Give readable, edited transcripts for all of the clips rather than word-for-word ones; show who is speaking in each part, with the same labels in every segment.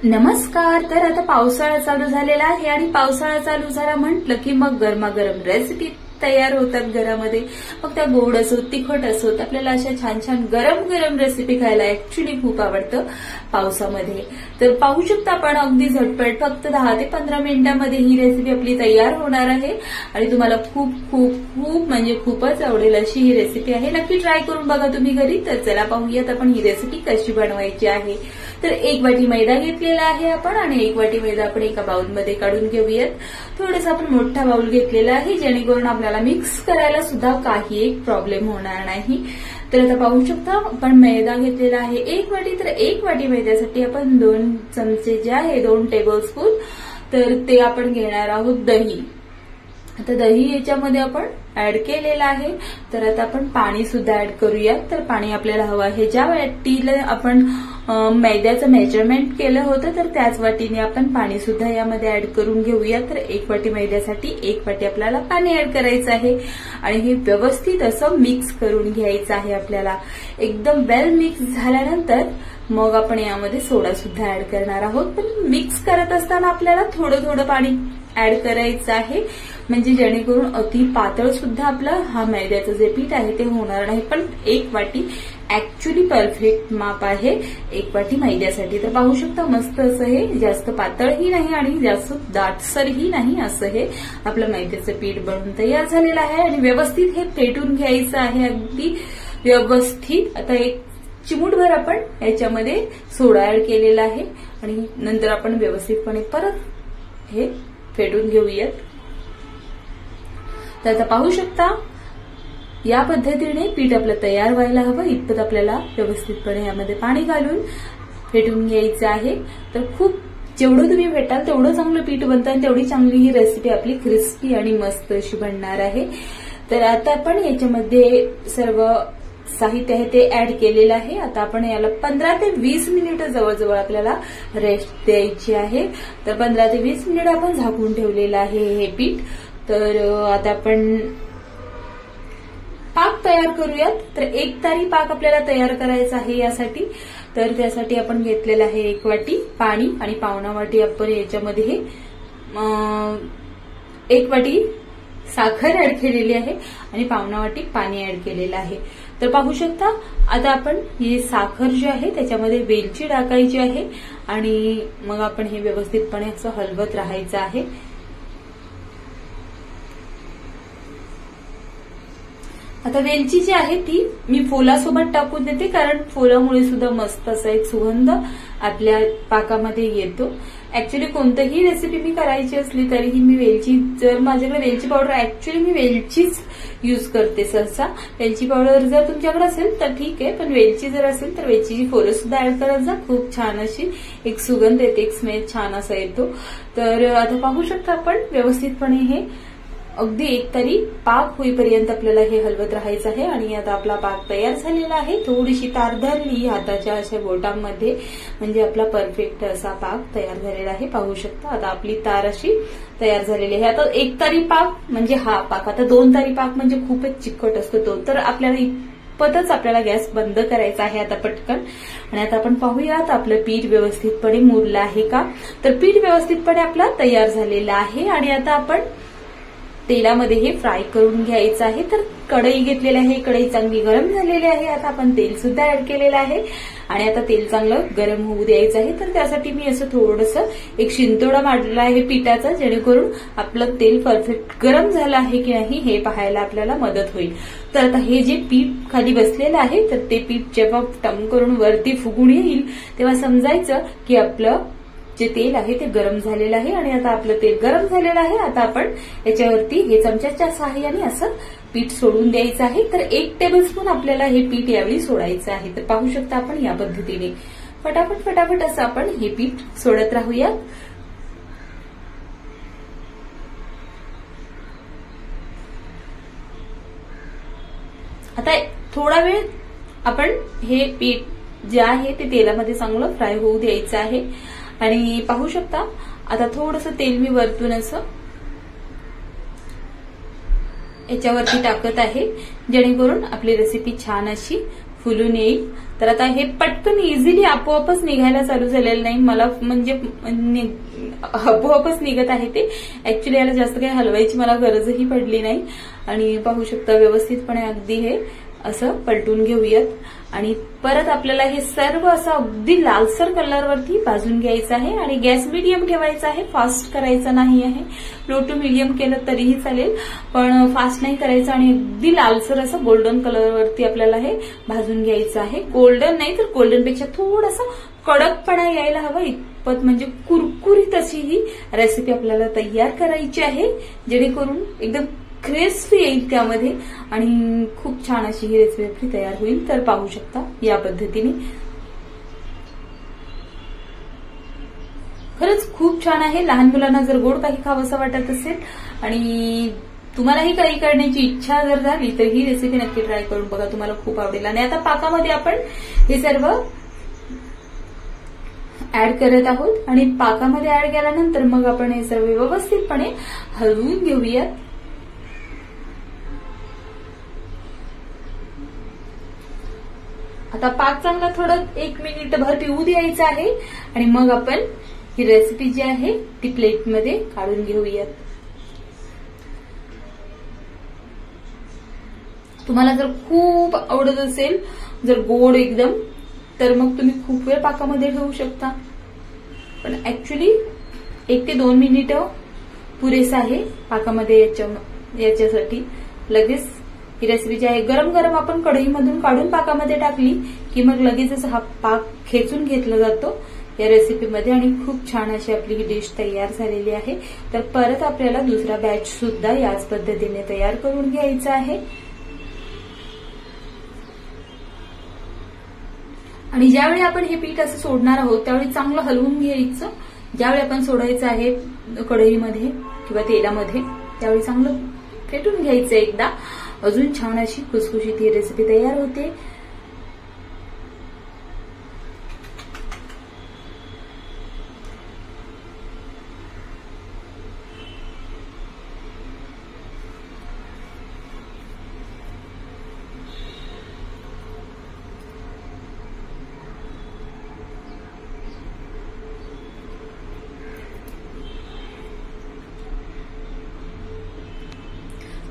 Speaker 1: नमस्कार. तर आता पावसाळा चालू झालेला आहे आणि पावसाळा चालू झाला म्हटलं की मग गरमागरम रेसिपी तयार होतात घरामध्ये. मग त्या गोड असो तिखट असोत, आपल्याला अशा छान छान गरम गरम रेसिपी खायला ऍक्च्युली खूप आवडतं पावसामध्ये. तर पाहू शकता आपण अगदी झटपट फक्त 10 ते 15 मिनिटांमध्ये ही रेसिपी आपली तयार होणार आहे आणि तुम्हाला खूप खूप खूप म्हणजे खूपच आवडेल अशी ही रेसिपी आहे. नक्की ट्राय करून बघा तुम्ही घरी. तर चला पाहूयात आपण ही रेसिपी कशी बनवायची आहे. तर 1 वाटी मैदा घेतलेला आहे आपण आणि 1 वाटी मैदा आपण एका बाउलमध्ये काढून घेऊयात. थोडासा आपण मोठा बाउल घेतलेला आहे जेणेकरून आपल्याला मिक्स करायला सुद्धा काही एक प्रॉब्लेम होणार नाही. तर आता पाहू शकता आपण मैदा घेतलेला आहे 1 वाटी. तर 1 वाटी मैद्यासाठी आपण 2 चमचे जे आहे 2 टेबलस्पून तर ते आपण घेणार आहोत दही. आता दही याच्यामध्ये आपण ऍड केलेलं आहे. तर आता आपण पाणी सुद्धा ऍड करूयात. तर पाणी आपल्याला हवं आहे ज्या वाटीला आपण मैद्याचं मेजरमेंट केलं होतं तर त्याच वाटीने आपण पाणी सुद्धा यामध्ये ऍड करून घेऊया. तर 1 वाटी मैद्यासाठी 1 वाटी आपल्याला पाणी ऍड करायचं आहे आणि हे व्यवस्थित असं मिक्स करून घ्यायचं आहे आपल्याला. एकदम वेल मिक्स झाल्यानंतर मग आपण यामध्ये सोडा सुद्धा ऍड करणार आहोत. पण मिक्स करत असताना आपल्याला थोडं थोडं पाणी ऍड करायचं आहे म्हणजे जेणेकरून अति पातळ सुद्धा आपलं हा मैद्याचं जे पीठ आहे ते होणार नाही. पण 1 वाटी ऍक्च्युली परफेक्ट माप आहे 1 वाटी मैद्यासाठी. तर पाहू शकता मस्त असं हे जास्त पातळही नाही आणि जास्त दाटसरही नाही असं हे आपलं मैद्याचं पीठ बनवून तयार झालेलं आहे आणि व्यवस्थित हे फेटून घ्यायचं आहे अगदी व्यवस्थित. आता 1 चिमूटभर आपण याच्यामध्ये सोडा ऍड केलेला आहे आणि नंतर आपण व्यवस्थितपणे परत हे फेटून घेऊयात. तर आता पाहू शकता या पद्धतीने पीठ आपलं तयार व्हायला हवं इतपत आपल्याला व्यवस्थितपणे यामध्ये पाणी घालून फेटून घ्यायचं आहे. तर खूप जेवढं तुम्ही फेटाल तेवढं चांगलं पीठ बनतं आणि तेवढी चांगली ही रेसिपी आपली क्रिस्पी आणि मस्त अशी बनणार आहे. तर आता आपण याच्यामध्ये सर्व साहित्य आहे ते ऍड केलेलं आहे. आता आपण याला 15 ते 20 मिनिट जवळजवळ आपल्याला रेस्ट द्यायची आहे. तर 15 ते 20 मिनिट आपण झाकून ठेवलेलं आहे हे पीठ. तर आता आपण पाक तयार करूयात. तर 1 तारी पाक आपल्याला तयार करायचा आहे यासाठी. तर त्यासाठी आपण घेतलेलं आहे 1 वाटी पाणी आणि पावणा वाटी आपण याच्यामध्ये हे 1 वाटी साखर ऍड केलेली आहे आणि पावणा वाटी पाणी ऍड केलेलं आहे. तर पाहू शकता आता आपण ही साखर जी आहे त्याच्यामध्ये वेलची टाकायची आहे आणि मग आपण हे व्यवस्थितपणे असं हलवत राहायचं आहे. आता वेलची जी आहे ती मी फोलासोबत टाकून देते कारण फोलामुळे सुद्धा मस्त असा एक सुगंध आपल्या पाकामध्ये येतो. ऍक्च्युली कोणतीही रेसिपी मी करायची असली तरीही मी वेलची जर माझ्याकडे वेलची पावडर ऍक्च्युली मी वेलचीच यूज करते सहसा. वेलची पावडर जर तुमच्याकडे असेल तर ठीक आहे पण वेलची जर असेल तर वेलचीची फोलं सुद्धा ऍड करत जा. खूप छान अशी एक सुगंध येते, एक स्मेल छान असा येतो. तर आता पाहू शकता आपण व्यवस्थितपणे हे अगदी 1 तारी पाक होईपर्यंत आपल्याला हे हलवत राहायचं आहे आणि आता आपला पाक तयार झालेला आहे. थोडीशी तार धरली हाताच्या अशा बोटांमध्ये म्हणजे आपला परफेक्ट असा पाक तयार झालेला आहे. पाहू शकता आता आपली तार अशी तयार झालेली आहे. आता 1 तारी पाक म्हणजे हा पाक. आता 2 तारी पाक म्हणजे खूपच चिकट असतो तो. तर आपल्याला पतच आपल्याला गॅस बंद करायचा आहे आता पटकन. आणि आता आपण पाहूयात आपलं पीठ व्यवस्थितपणे मुरलं आहे का. तर पीठ व्यवस्थितपणे आपला तयार झालेला आहे आणि आता आपण तेलामध्ये हे फ्राय करून घ्यायचं आहे. तर कढई घेतलेली आहे, कढई चांगली गरम झालेली आहे. आता आपण तेल सुद्धा ऍड केलेलं आहे आणि आता तेल चांगलं गरम होऊ द्यायचं आहे. तर त्यासाठी मी असं थोडंसं एक शिंतोडा मारलेला आहे पिठाचा जेणेकरून आपलं तेल परफेक्ट गरम झालं आहे की नाही हे पाहायला आपल्याला मदत होईल. तर आता हे जे पीठ खाली बसलेलं आहे तर ते पीठ जेव्हा टम करून वरती फुगून येईल तेव्हा समजायचं की आपलं जे तेल आहे ते गरम झालेलं आहे आणि आता आपलं तेल गरम झालेलं आहे. आता आपण याच्यावरती हे चमच्याच्या सहाय्याने असं पीठ सोडून द्यायचं आहे. तर 1 टेबलस्पून आपल्याला हे पीठ यावेळी सोडायचं आहे. तर पाहू शकता आपण या पद्धतीने फटाफट फटाफट असं आपण हे पीठ सोडत राहूया. आता थोडा वेळ आपण हे पीठ जे आहे ते तेलामध्ये चांगलं फ्राय होऊ द्यायचं आहे आणि पाहू शकता आता थोडंसं तेल मी वरतून असं याच्यावरती टाकत आहे जेणेकरून आपली रेसिपी छान अशी फुलून येईल. तर आता हे पटकन इझिली आपोआपच निघायला चालू झालेलं नाही, मला म्हणजे आपोआपच निघत आहे ते. ऍक्च्युली याला जास्त काही हलवायची मला गरजही पडली नाही. आणि पाहू शकता व्यवस्थितपणे अगदी हे असं पलटून घेऊयात. आणि परत आपल्याला हे सर्व असं अगदी लालसर कलरवरती भाजून घ्यायचं आहे. आणि गॅस मीडियम ठेवायचा आहे, फास्ट करायचा नाही आहे. लो टू मीडियम केलं तरीही चालेल, पण फास्ट नाही करायचं. आणि अगदी लालसर असं गोल्डन कलरवरती आपल्याला हे भाजून घ्यायचं आहे. गोल्डन नाही तर गोल्डनपेक्षा थोडासा कडकपणा यायला हवा इतपत, म्हणजे कुरकुरीत अशी ही रेसिपी आपल्याला तयार करायची आहे, जेणेकरून एकदम क्रिस्पी येईल त्यामध्ये आणि खूप छान अशी ही रेसिपी तयार होईल. तर पाहू शकता या पद्धतीने खरंच खूप छान आहे. लहान मुलांना जर गोड काही खावंसं वाटत असेल आणि तुम्हालाही काही करण्याची इच्छा जर झाली तर ही रेसिपी नक्की ट्राय करून बघा, तुम्हाला खूप आवडेल. आणि आता पाकामध्ये आपण हे सर्व ऍड करत आहोत आणि पाकामध्ये ऍड केल्यानंतर मग आपण हे सर्व व्यवस्थितपणे हलवून घेऊयात. आता पाक चांगला थोडं 1 मिनिट भर पिऊ द्यायचा आहे आणि मग आपण ही रेसिपी जी आहे ती प्लेटमध्ये काढून घेऊयात. तुम्हाला जर खूप आवडत असेल जर गोड एकदम, तर मग तुम्ही खूप वेळ पाकामध्ये ठेवू शकता. पण ऍक्च्युली 1 ते 2 मिनिटं पुरेसं आहे पाकामध्ये याच्यासाठी. लगेच ही रेसिपी जी आहे गरम गरम आपण कढईमधून काढून पाकामध्ये टाकली की मग लगेचच हा पाक खेचून घेतला जातो या रेसिपीमध्ये आणि खूप छान अशी आपली ही डिश तयार झालेली आहे. तर परत आपल्याला दुसरा बॅच सुद्धा याच पद्धतीने तयार करून घ्यायचा आहे. आणि ज्यावेळी आपण हे पीठ असं सोडणार आहोत त्यावेळी चांगलं हलवून घ्यायचं. ज्यावेळी आपण सोडायचं आहे कढईमध्ये किंवा तेलामध्ये त्यावेळी चांगलं फेटून घ्यायचं एकदा. अजून छान अशी खुसखुशीत ही रेसिपी तयार होते.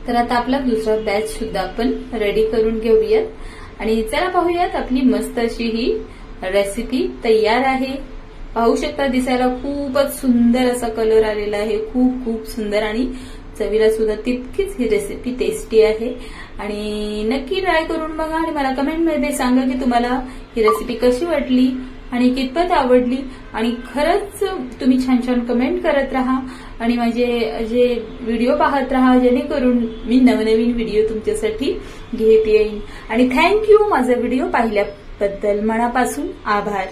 Speaker 1: तर आता आपला दुसरा बॅच सुद्धा आपण रेडी करून घेऊयात. आणि चला पाहूयात आपली मस्त अशी ही रेसिपी तयार आहे. पाहू शकता दिसायला खूपच सुंदर असा कलर आलेला आहे, खूप खूप सुंदर. आणि चवीला सुद्धा तितकीच ही रेसिपी टेस्टी आहे. आणि नक्की ट्राय करून बघा आणि मला कमेंटमध्ये सांगा की तुम्हाला ही रेसिपी कशी वाटली आणि कितपत आवडली. आणि खरंच तुम्ही छान छान कमेंट करत राहा आणि माझे जे व्हिडिओ पाहत राहा, जेणेकरून मी नवनवीन व्हिडिओ तुमच्यासाठी घेत येईन. आणि थँक्यू माझा व्हिडिओ पाहिल्याबद्दल, मनापासून आभार.